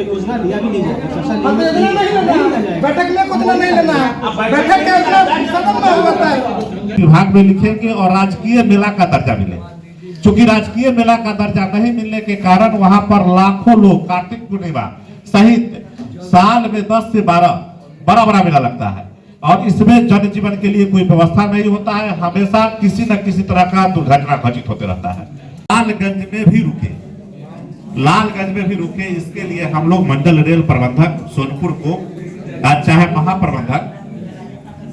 योजना लिया भी नहीं बैठक में कुछ नहीं लेना है, बैठक विभाग में लिखेंगे और राजकीय मेला का दर्जा मिले। चूंकि राजकीय मेला का दर्जा नहीं मिलने के कारण वहां पर लाखों लोग कार्तिक पूर्णिमा सहित साल में 10 से 12 बड़ा मेला लगता है और इसमें जनजीवन के लिए कोई व्यवस्था नहीं होता है। हमेशा किसी न किसी तरह का दुर्घटना घटित होते रहता है। लालगंज में भी रुके इसके लिए हम लोग मंडल रेल प्रबंधक सोनपुर को चाहे महाप्रबंधक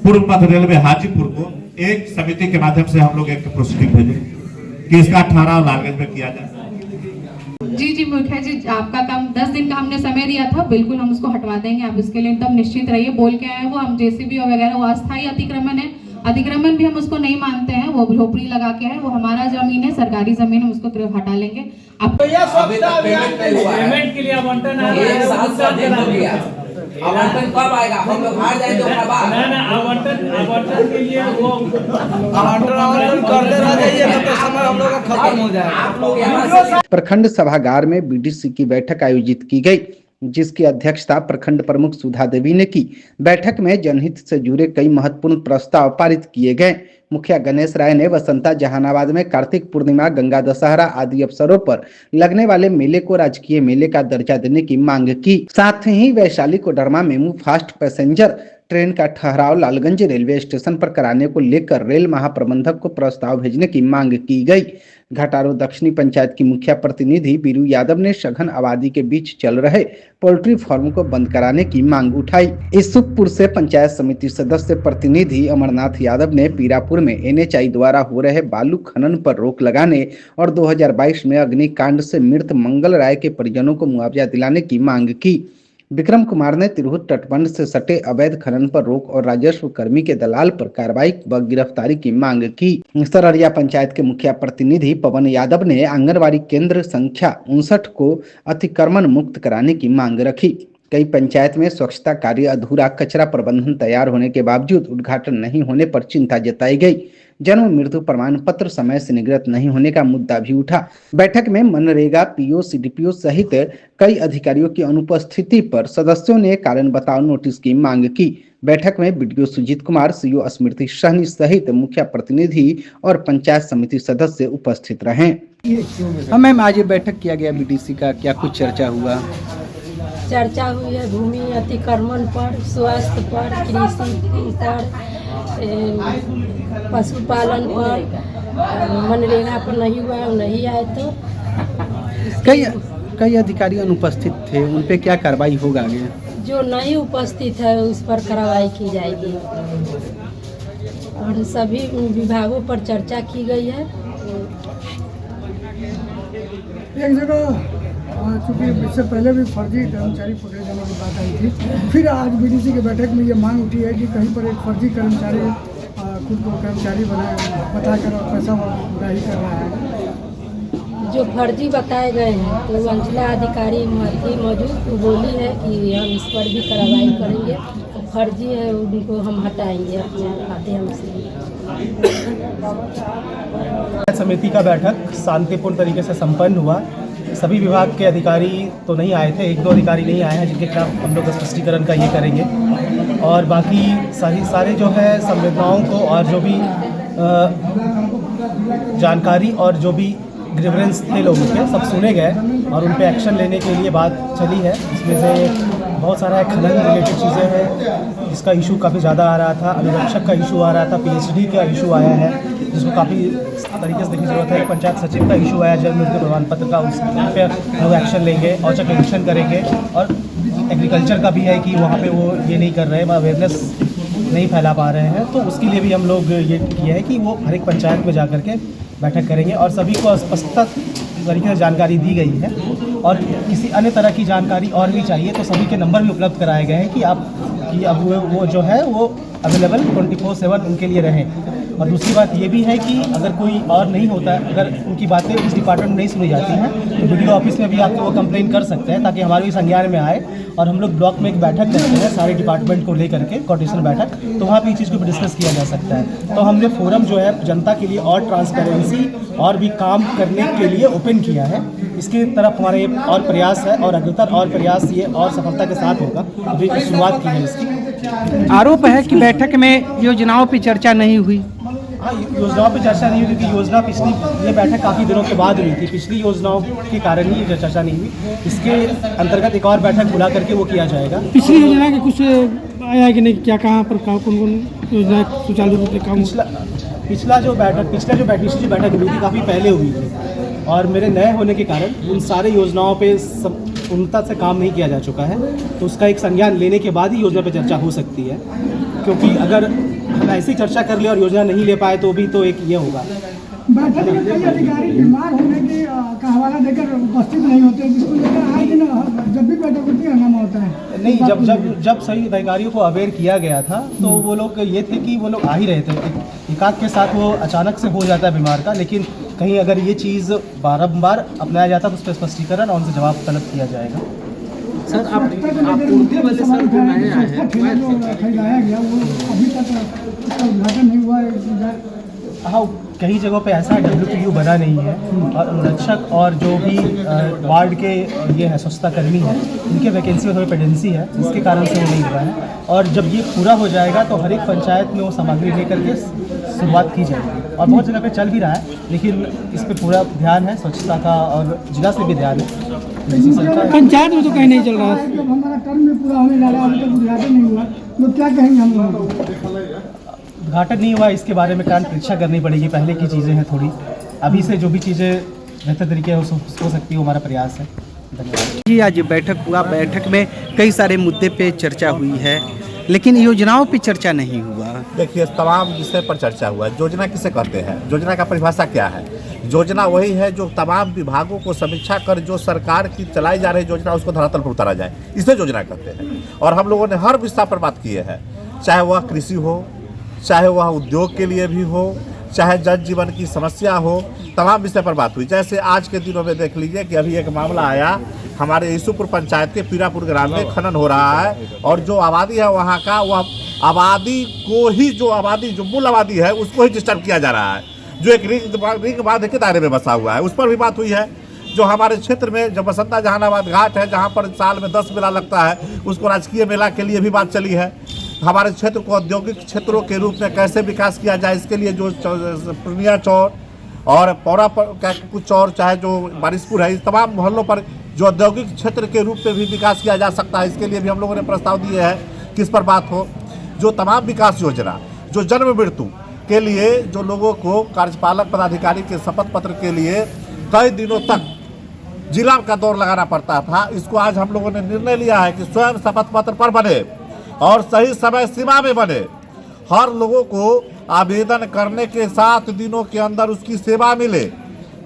पूर्व मध्य रेलवे हाजीपुर को एक समिति के माध्यम से हम लोग एक प्रोसीडिंग भेजे कि इसका ठहराव लालगंज में किया जाए। जी मुखिया जी, आपका काम 10 दिन का हमने समय दिया था, बिल्कुल हम उसको हटवा देंगे। आप इसके लिए एकदम निश्चित रहिए। बोल के आए वो हम जेसीबी वगैरह वो अस्थायी अतिक्रमण है, अतिक्रमण भी हम उसको नहीं मानते हैं। वो झोपड़ी लगा के है, वो हमारा जमीन है, सरकारी जमीन, हम उसको तुरंत हटा लेंगे। अब पेमेंट के लिए आवंटन आवंटन कब आएगा? हम लोग हार जाए तो ना आवंटन के लिए वो आवंटन करते रह जाइए तो समय हम लोग का खत्म हो जाएगा। प्रखंड सभागार में बीडीसी की बैठक आयोजित की गई, जिसकी अध्यक्षता प्रखंड प्रमुख सुधा देवी ने की। बैठक में जनहित से जुड़े कई महत्वपूर्ण प्रस्ताव पारित किए गए। मुखिया गणेश राय ने वसंता जहानाबाद में कार्तिक पूर्णिमा, गंगा दशहरा आदि अवसरों पर लगने वाले मेले को राजकीय मेले का दर्जा देने की मांग की। साथ ही Vaishali Koderma MEMU fast passenger train का ठहराव लालगंज रेलवे स्टेशन पर कराने को लेकर रेल महाप्रबंधक को प्रस्ताव भेजने की मांग की गई। घटारो दक्षिणी पंचायत की मुखिया प्रतिनिधि बीरू यादव ने सघन आबादी के बीच चल रहे पोल्ट्री फार्म को बंद कराने की मांग उठाई। ईसुफपुर से पंचायत समिति सदस्य प्रतिनिधि अमरनाथ यादव ने पीरापुर में एनएचआई द्वारा हो रहे बालू खनन पर रोक लगाने और 2022 में अग्निकांड से मृत मंगल राय के परिजनों को मुआवजा दिलाने की मांग की। विक्रम कुमार ने तिरहुत तटबंध से सटे अवैध खनन पर रोक और राजस्व कर्मी के दलाल पर कार्रवाई व गिरफ्तारी की मांग की। सररिया पंचायत के मुखिया प्रतिनिधि पवन यादव ने आंगनबाड़ी केंद्र संख्या 59 को अतिक्रमण मुक्त कराने की मांग रखी। कई पंचायत में स्वच्छता कार्य अधूरा, कचरा प्रबंधन तैयार होने के बावजूद उद्घाटन नहीं होने पर चिंता जताई गई। जन्म मृत्यु प्रमाण पत्र समय से निर्गत नहीं होने का मुद्दा भी उठा। बैठक में मनरेगा पीओ, सीडीपीओ सहित कई अधिकारियों की अनुपस्थिति पर सदस्यों ने कारण बताओ नोटिस की मांग की। बैठक में बीडीओ सुजीत कुमार, सीओ स्मृति सहनी सहित मुखिया प्रतिनिधि और पंचायत समिति सदस्य उपस्थित रहे। मैम, आज ये बैठक किया गया बीडीसी का, क्या कुछ चर्चा हुआ? चर्चा हुई है भूमि अतिक्रमण पर, स्वास्थ्य पर, कृषि पर, पशुपालन पर, मनरेगा पर नहीं हुआ, नहीं आए तो कई अधिकारी अनुपस्थित थे, उन पे क्या कार्रवाई होगा आगे? जो नहीं उपस्थित है उस पर कार्रवाई की जाएगी और सभी विभागों पर चर्चा की गई है। एक जगह चूँकि इससे पहले भी फर्जी कर्मचारी पकड़े जाने की बात आई थी, फिर आज बीडीसी की बैठक में ये मांग उठी है कि कहीं पर एक फर्जी कर्मचारी खुद को कर्मचारी बताकर पैसा उड़ाही कर रहा है। जो फर्जी बताए गए हैं तो अंचला अधिकारी मौजूद बोली है कि हम इस पर भी कार्रवाई करेंगे। तो फर्जी है उनको हम हटाएंगे अपने माध्यम से। समिति का बैठक शांतिपूर्ण तरीके से संपन्न हुआ। सभी विभाग के अधिकारी तो नहीं आए थे, 1-2 अधिकारी नहीं आए हैं जिनके खिलाफ हम लोग स्पष्टीकरण का ये करेंगे और बाकी सारे जो है संवेदनाओं को और जो भी जानकारी और जो भी ग्रीवेंस थे लोगों के सब सुने गए और उन पे एक्शन लेने के लिए बात चली है। इसमें से बहुत सारा खनन रिलेटेड चीज़ें हैं जिसका इशू काफ़ी ज़्यादा आ रहा था, अनुरक्षक का इशू आ रहा था, पीएचडी का इशू आया है जिसको काफ़ी तरीके से देखने की जरूरत है। पंचायत सचिव का इशू आया जन्म मृत्यु प्रमाण पत्र का, उस पर लोग एक्शन लेंगे, औचक एक्शन करेंगे। और एग्रीकल्चर का भी है कि वहाँ पे वो ये नहीं कर रहे हैं, अवेयरनेस नहीं फैला पा रहे हैं, तो उसके लिए भी हम लोग ये किए हैं कि वो हर एक पंचायत में जा करके बैठक करेंगे और सभी को स्पष्टता तरीके से जानकारी दी गई है। और किसी अन्य तरह की जानकारी और भी चाहिए तो सभी के नंबर भी उपलब्ध कराए गए हैं कि आप कि अब वो जो है वो अवेलेबल 24/7 उनके लिए रहें। और दूसरी बात ये भी है कि अगर कोई और नहीं होता है, अगर उनकी बातें इस डिपार्टमेंट में नहीं सुनी जाती हैं तो वीडियो ऑफिस में भी आके वो कंप्लेन कर सकते हैं, ताकि हमारे भी संज्ञान में आए। और हम लोग ब्लॉक में एक बैठक करते हैं सारे डिपार्टमेंट को लेकर के, कोऑर्डिनेशन बैठक, तो वहाँ पे इस चीज़ को भी डिस्कस किया जा सकता है। तो हमने फोरम जो है जनता के लिए और ट्रांसपेरेंसी और भी काम करने के लिए ओपन किया है। इसकी तरफ हमारे और प्रयास है और अग्रतर और प्रयास ये और सफलता के साथ होगा। अभी शुरुआत की है इसकी। आरोप है कि बैठक में योजनाओं पर चर्चा नहीं हुई। हाँ, योजनाओं पे चर्चा नहीं हुई क्योंकि योजना पिछली ये बैठक काफ़ी दिनों के बाद हुई थी। पिछली योजनाओं के कारण ही चर्चा नहीं हुई। इसके अंतर्गत एक और बैठक बुला करके वो किया जाएगा। पिछली योजना के कुछ आया है कि नहीं, क्या कहाँ पर कौन कौन योजना सुचारू रूप से काम? पिछला जो बैठक हुई थी काफ़ी पहले हुई थी, और मेरे नए होने के कारण उन सारे योजनाओं पे पूर्णता से काम नहीं किया जा चुका है। तो उसका एक संज्ञान लेने के बाद ही योजना पे चर्चा हो सकती है, क्योंकि अगर हम ऐसी चर्चा कर ले और योजना नहीं ले पाए तो भी तो एक ये होगा। बैठक में कई अधिकारी बीमार होने की का हवाला देकर उपस्थित नहीं होते, जिसको लेकर आए दिन जब भी बैठक होती है हंगामा होता है। नहीं, जब सही अधिकारियों को अवेयर किया गया था तो वो लोग ये थे कि वो लोग आ ही रहे थे। एकाध के साथ वो अचानक से हो जाता है बीमार का, लेकिन कहीं अगर ये चीज़ बारंबार अपनाया जाता तो उस पर स्पष्टीकरण और उनसे जवाब तलब किया जाएगा। सर आप उर्दू वाले सर जो नए आए हैं खरीदाया गया वो अभी तक उसका उद्घाटन नहीं हुआ है। हाँ, कई जगहों पे ऐसा WPU बना नहीं है, और अनुरक्षक और जो भी वार्ड के ये है स्वच्छता कर्मी है, उनके वैकेंसी में थोड़ी पेंडेंसी है, जिसके कारण से वो नहीं हुआ है। और जब ये पूरा हो जाएगा तो हर एक पंचायत में वो सामग्री लेकर के शुरुआत की जाएगी, और बहुत जगह पे चल भी रहा है, लेकिन इस पर पूरा ध्यान है स्वच्छता का, और जिला से भी ध्यान है। पंचायत में तो कहीं नहीं चल रहा है। जब हमारा टर्म में पूरा होने जा रहा है, अभी तक उद्घाटन नहीं हुआ, तो क्या कहेंगे हम लोगों को? उद्घाटन नहीं हुआ, इसके बारे में कान परीक्षा करनी पड़ेगी। पहले की चीज़ें हैं थोड़ी, अभी से जो भी चीज़ें बेहतर तरीके हो सकती है, हमारा प्रयास है। धन्यवाद जी, आज बैठक हुआ, बैठक में कई सारे मुद्दे पे चर्चा हुई है, लेकिन योजनाओं पे चर्चा नहीं हुआ। देखिए, तमाम विषय पर चर्चा हुआ। योजना किसे कहते हैं, योजना का परिभाषा क्या है? योजना वही है जो तमाम विभागों को समीक्षा कर जो सरकार की चलाई जा रही योजना उसको धरातल पर उतारा जाए, इसे योजना कहते हैं। और हम लोगों ने हर विषय पर बात की है, चाहे वह कृषि हो, चाहे वह उद्योग के लिए भी हो, चाहे जन जीवन की समस्या हो, तमाम विषय पर बात हुई। जैसे आज के दिनों में देख लीजिए कि अभी एक मामला आया, हमारे ईसूपुर पंचायत के पीरापुर ग्राम में खनन हो रहा है, और जो आबादी है वहाँ का, वह आबादी को ही जो मूल आबादी है उसको ही डिस्टर्ब किया जा रहा है, जो एक रिंग बांध के दायरे में बसा हुआ है। उस पर भी बात हुई है। जो हमारे क्षेत्र में जो बसंता जहानाबाद घाट है, जहाँ पर साल में 10 मेला लगता है, उसको राजकीय मेला के लिए भी बात चली है। हमारे क्षेत्र को औद्योगिक क्षेत्रों के रूप में कैसे विकास किया जाए, इसके लिए जो पूर्णिया चौर और पौरा का कुछ चौर, चाहे जो बारिशपुर है, इस तमाम मोहल्लों पर जो औद्योगिक क्षेत्र के रूप में भी विकास किया जा सकता है, इसके लिए भी हम लोगों ने प्रस्ताव दिए हैं कि इस पर बात हो। जो तमाम विकास योजना, जो जन्म मृत्यु के लिए जो लोगों को कार्यपालक पदाधिकारी के शपथ पत्र के लिए कई दिनों तक जिला का दौर लगाना पड़ता था, इसको आज हम लोगों ने निर्णय लिया है कि स्वयं शपथ पत्र पर बने और सही समय सीमा में बने। हर लोगों को आवेदन करने के 7 दिनों के अंदर उसकी सेवा मिले,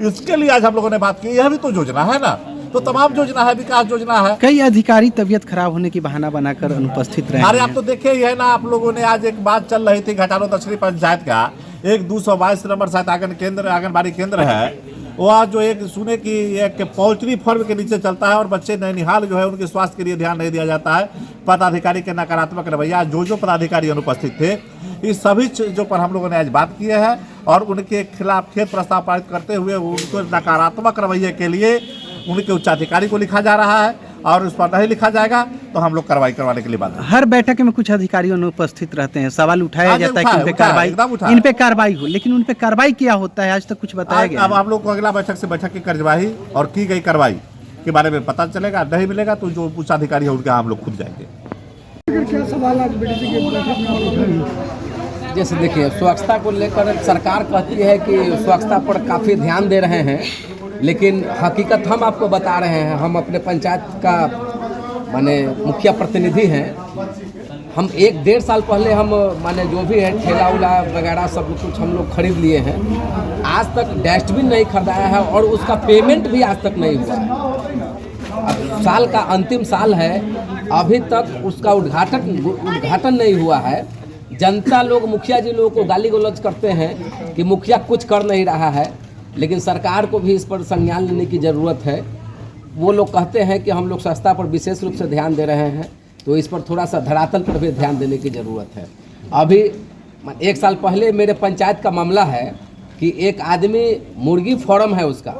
इसके लिए आज हम लोगों ने बात की। यह भी तो योजना है ना, तो तमाम योजना है, विकास योजना है। कई अधिकारी तबीयत खराब होने की बहाना बनाकर अनुपस्थित रहे। अरे आप तो देखे ही है ना, आप लोगों ने आज एक बात चल रही थी घटानो दक्षिणी पंचायत का, एक 222 नंबर शायद आंगनबाड़ी केंद्र है, वह जो एक सुने कि एक पोल्ट्री फार्म के नीचे चलता है, और बच्चे नैनीहाल जो है उनके स्वास्थ्य के लिए ध्यान नहीं दिया जाता है। पदाधिकारी के नकारात्मक रवैया, जो पदाधिकारी अनुपस्थित थे, इस सभी चीज़ों पर हम लोगों ने आज बात की है, और उनके खिलाफ खेत प्रस्ताव पारित करते हुए उनको नकारात्मक रवैये के लिए उनके उच्चाधिकारी को लिखा जा रहा है, और उस पर नहीं लिखा जाएगा तो हम लोग कार्रवाई करवाने के लिए बात। हर बैठक में कुछ अधिकारी अनुपस्थित रहते हैं, सवाल उठाया जाता है कि इन पे कार्रवाई हो, लेकिन उन पे कार्रवाई क्या होता है आज तक कुछ बताया गया? अब हम लोग को अगला बैठक से बैठक की कार्यवाही और की गई कार्रवाई के बारे में पता चलेगा। नहीं मिलेगा तो जो उच्चाधिकारी है उनके हम लोग खुद जाएंगे। क्या सवाल आज बीडीसी की बैठक में आप उठाएंगे? जैसे देखिए, स्वच्छता को लेकर सरकार कहती है कि स्वच्छता पर काफ़ी ध्यान दे रहे हैं, लेकिन हकीकत हम आपको बता रहे हैं। हम अपने पंचायत का माने मुखिया प्रतिनिधि हैं। हम 1-1.5 साल पहले हम माने जो भी है ठेला उला वगैरह सब कुछ हम लोग खरीद लिए हैं। आज तक डस्टबिन नहीं खरीदाया है, और उसका पेमेंट भी आज तक नहीं हुआ है। अब साल का अंतिम साल है, अभी तक उसका उद्घाटन नहीं हुआ है। जनता लोग मुखिया जी लोगों को गाली गलौज करते हैं कि मुखिया कुछ कर नहीं रहा है, लेकिन सरकार को भी इस पर संज्ञान लेने की ज़रूरत है। वो लोग कहते हैं कि हम लोग स्वच्छता पर विशेष रूप से ध्यान दे रहे हैं, तो इस पर थोड़ा सा धरातल पर भी ध्यान देने की ज़रूरत है। अभी 1 साल पहले मेरे पंचायत का मामला है कि एक आदमी मुर्गी फार्म है उसका,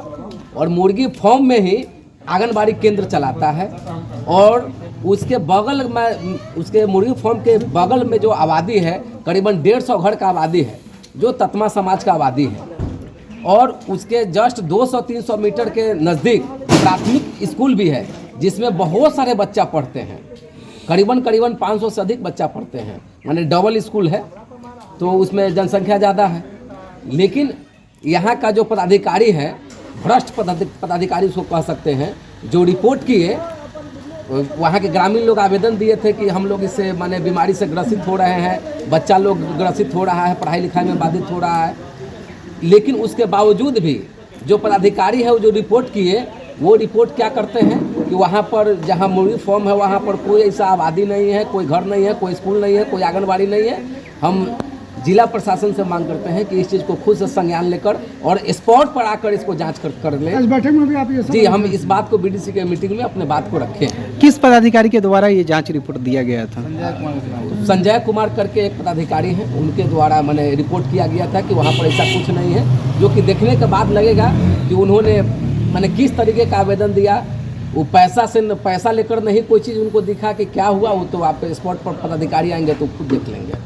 और मुर्गी फार्म में ही आंगनबाड़ी केंद्र चलाता है, और उसके बगल में, उसके मुर्गी फार्म के बगल में जो आबादी है करीबन 150 घर का आबादी है, जो ततमा समाज का आबादी है, और उसके जस्ट 200-300 मीटर के नज़दीक प्राथमिक स्कूल भी है जिसमें बहुत सारे बच्चा पढ़ते हैं, करीबन 500 से अधिक बच्चा पढ़ते हैं, माने डबल स्कूल है, तो उसमें जनसंख्या ज़्यादा है। लेकिन यहाँ का जो पदाधिकारी है, भ्रष्ट पदाधिकारी उसको कह सकते हैं, जो रिपोर्ट किए, वहाँ के ग्रामीण लोग आवेदन दिए थे कि हम लोग इससे माने बीमारी से ग्रसित हो रहे हैं, बच्चा लोग ग्रसित हो रहा है, पढ़ाई लिखाई में बाधित हो रहा है, लेकिन उसके बावजूद भी जो पदाधिकारी है वो जो रिपोर्ट किए, वो रिपोर्ट क्या करते हैं कि वहाँ पर जहाँ मुर्गी फार्म है वहाँ पर कोई ऐसा आबादी नहीं है, कोई घर नहीं है, कोई स्कूल नहीं है, कोई आंगनबाड़ी नहीं है। हम जिला प्रशासन से मांग करते हैं कि इस चीज़ को खुद से संज्ञान लेकर और स्पॉट पर आकर इसको जांच कर लें। इस बैठक में भी आप ये जी, हम इस बात को बीडीसी के मीटिंग में अपने बात को रखे हैं। किस पदाधिकारी के द्वारा ये जांच रिपोर्ट दिया गया था? संजय कुमार करके एक पदाधिकारी हैं, उनके द्वारा मैंने रिपोर्ट किया गया था कि वहाँ पर ऐसा कुछ नहीं है, जो कि देखने के बाद लगेगा कि उन्होंने मैंने किस तरीके का आवेदन दिया। वो पैसा लेकर नहीं, कोई चीज़ उनको दिखा कि क्या हुआ, वो तो आप स्पॉट पर पदाधिकारी आएंगे तो खुद देख लेंगे।